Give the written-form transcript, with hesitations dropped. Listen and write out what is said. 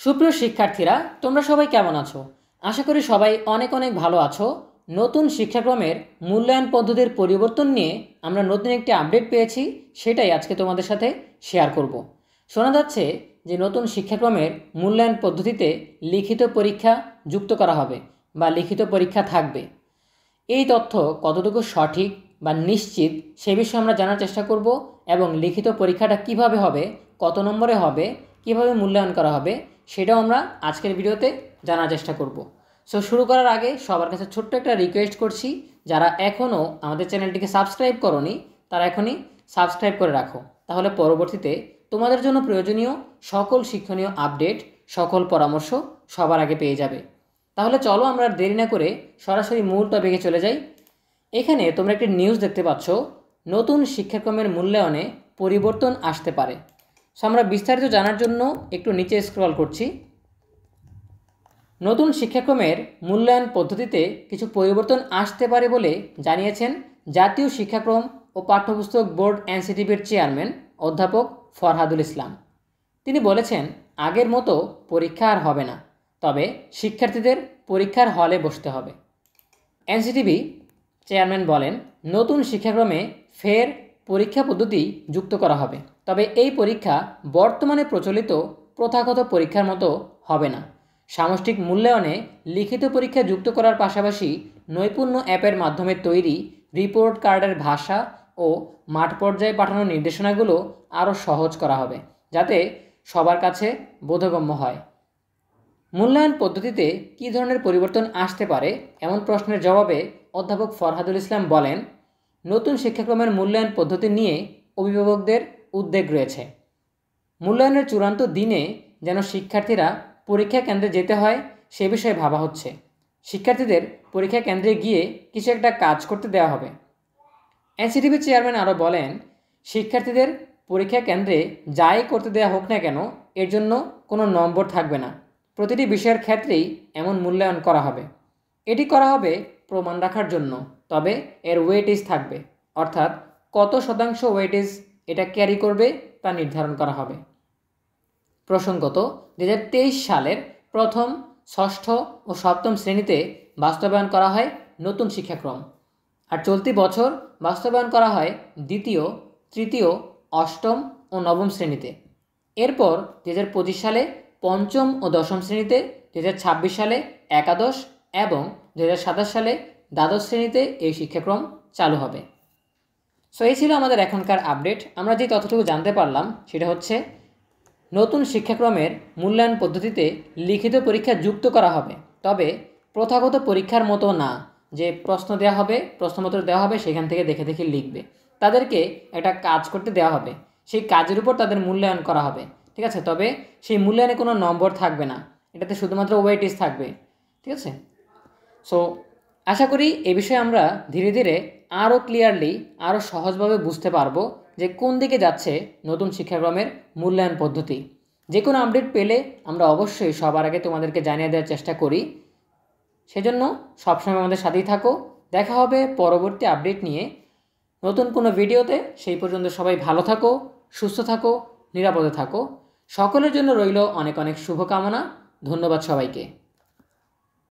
সুপ্রিয় শিক্ষার্থীরা, তোমরা সবাই কেমন আছো? আশা করি সবাই অনেক অনেক ভালো আছো। নতুন শিক্ষাক্রমের মূল্যায়ন পদ্ধতির পরিবর্তন নিয়ে আমরা নতুন একটি আপডেট পেয়েছি, সেটাই আজকে তোমাদের সাথে শেয়ার করব। শোনা যাচ্ছে যে নতুন শিক্ষাক্রমের মূল্যায়ন পদ্ধতিতে লিখিত পরীক্ষা যুক্ত করা হবে বা লিখিত পরীক্ষা থাকবে। এই তথ্য কতটুকু সঠিক বা নিশ্চিত সে বিষয়ে আমরা জানার চেষ্টা করব এবং লিখিত পরীক্ষাটা কিভাবে হবে, কত নম্বরে হবে, কিভাবে মূল্যায়ন করা হবে সেটাও আমরা আজকের ভিডিওতে জানার চেষ্টা করব। সো শুরু করার আগে সবার কাছে ছোট্ট একটা রিকোয়েস্ট করছি, যারা এখনও আমাদের চ্যানেলটিকে সাবস্ক্রাইব করোনি তারা এখনই সাবস্ক্রাইব করে রাখো, তাহলে পরবর্তীতে তোমাদের জন্য প্রয়োজনীয় সকল শিক্ষণীয় আপডেট, সকল পরামর্শ সবার আগে পেয়ে যাবে। তাহলে চলো আমরা আর দেরি না করে সরাসরি মূল টপিকে চলে যাই। এখানে তোমরা একটি নিউজ দেখতে পাচ্ছ, নতুন শিক্ষাক্রমের মূল্যায়নে পরিবর্তন আসতে পারে। সো আমরা বিস্তারিত জানার জন্য একটু নিচে স্ক্রল করছি। নতুন শিক্ষাক্রমের মূল্যায়ন পদ্ধতিতে কিছু পরিবর্তন আসতে পারে বলে জানিয়েছেন জাতীয় শিক্ষাক্রম ও পাঠ্যপুস্তক বোর্ড এনসিটিবির চেয়ারম্যান অধ্যাপক ফরহাদুল ইসলাম। তিনি বলেছেন, আগের মতো পরীক্ষা আর হবে না, তবে শিক্ষার্থীদের পরীক্ষার হলে বসতে হবে। এনসিটিবি চেয়ারম্যান বলেন, নতুন শিক্ষাক্রমে ফের পরীক্ষা পদ্ধতি যুক্ত করা হবে, তবে এই পরীক্ষা বর্তমানে প্রচলিত প্রথাগত পরীক্ষার মতো হবে না। সামষ্টিক মূল্যায়নে লিখিত পরীক্ষা যুক্ত করার পাশাপাশি নৈপুণ্য অ্যাপের মাধ্যমে তৈরি রিপোর্ট কার্ডের ভাষা ও মাঠ পর্যায়ে পাঠানোর নির্দেশনাগুলো আরও সহজ করা হবে, যাতে সবার কাছে বোধগম্য হয়। মূল্যায়ন পদ্ধতিতে কী ধরনের পরিবর্তন আসতে পারে এমন প্রশ্নের জবাবে অধ্যাপক ফরহাদুল ইসলাম বলেন, নতুন শিক্ষাক্রমের মূল্যায়ন পদ্ধতি নিয়ে অভিভাবকদের উদ্বেগ রয়েছে। মূল্যায়নের চূড়ান্ত দিনে যেন শিক্ষার্থীরা পরীক্ষা কেন্দ্রে যেতে হয় সে বিষয়ে ভাবা হচ্ছে। শিক্ষার্থীদের পরীক্ষা কেন্দ্রে গিয়ে কিছু একটা কাজ করতে দেওয়া হবে। এনসিটিভি চেয়ারম্যান আরও বলেন, শিক্ষার্থীদের পরীক্ষা কেন্দ্রে যাই করতে দেওয়া হোক না কেন এর জন্য কোনো নম্বর থাকবে না। প্রতিটি বিষয়ের ক্ষেত্রেই এমন মূল্যায়ন করা হবে। এটি করা হবে প্রমাণ রাখার জন্য, তবে এর ওয়েটেজ থাকবে, অর্থাৎ কত শতাংশ ওয়েটেজ এটা ক্যারি করবে তা নির্ধারণ করা হবে। প্রসঙ্গত 2023 সালের প্রথম, ষষ্ঠ ও সপ্তম শ্রেণীতে বাস্তবায়ন করা হয় নতুন শিক্ষাক্রম, আর চলতি বছর বাস্তবায়ন করা হয় দ্বিতীয়, তৃতীয়, অষ্টম ও নবম শ্রেণীতে। এরপর 2025 সালে পঞ্চম ও দশম শ্রেণীতে, 2026 সালে একাদশ এবং 2027 সালে দ্বাদশ শ্রেণীতে এই শিক্ষাক্রম চালু হবে। সো এই ছিল আমাদের এখনকার আপডেট। আমরা যে তথ্যটুকু জানতে পারলাম সেটা হচ্ছে, নতুন শিক্ষাক্রমের মূল্যায়ন পদ্ধতিতে লিখিত পরীক্ষা যুক্ত করা হবে, তবে প্রথাগত পরীক্ষার মতো না যে প্রশ্ন দেওয়া হবে, প্রশ্নপত্র দেওয়া হবে, সেখান থেকে দেখে দেখে লিখবে। তাদেরকে একটা কাজ করতে দেওয়া হবে, সেই কাজের উপর তাদের মূল্যায়ন করা হবে, ঠিক আছে? তবে সেই মূল্যায়নে কোনো নম্বর থাকবে না, এটাতে শুধুমাত্র ওয়েটেজ থাকবে, ঠিক আছে? সো আশা করি এ বিষয়ে আমরা ধীরে ধীরে আরও ক্লিয়ারলি, আরও সহজভাবে বুঝতে পারবো যে কোন দিকে যাচ্ছে নতুন শিক্ষাক্রমের মূল্যায়ন পদ্ধতি। যে কোনো আপডেট পেলে আমরা অবশ্যই সবার আগে তোমাদেরকে জানিয়ে দেওয়ার চেষ্টা করি। সেজন্য সবসময় আমাদের সাথেই থাকো। দেখা হবে পরবর্তী আপডেট নিয়ে নতুন কোনো ভিডিওতে। সেই পর্যন্ত সবাই ভালো থাকো, সুস্থ থাকো, নিরাপদে থাকো। সকলের জন্য রইল অনেক অনেক শুভকামনা। ধন্যবাদ সবাইকে।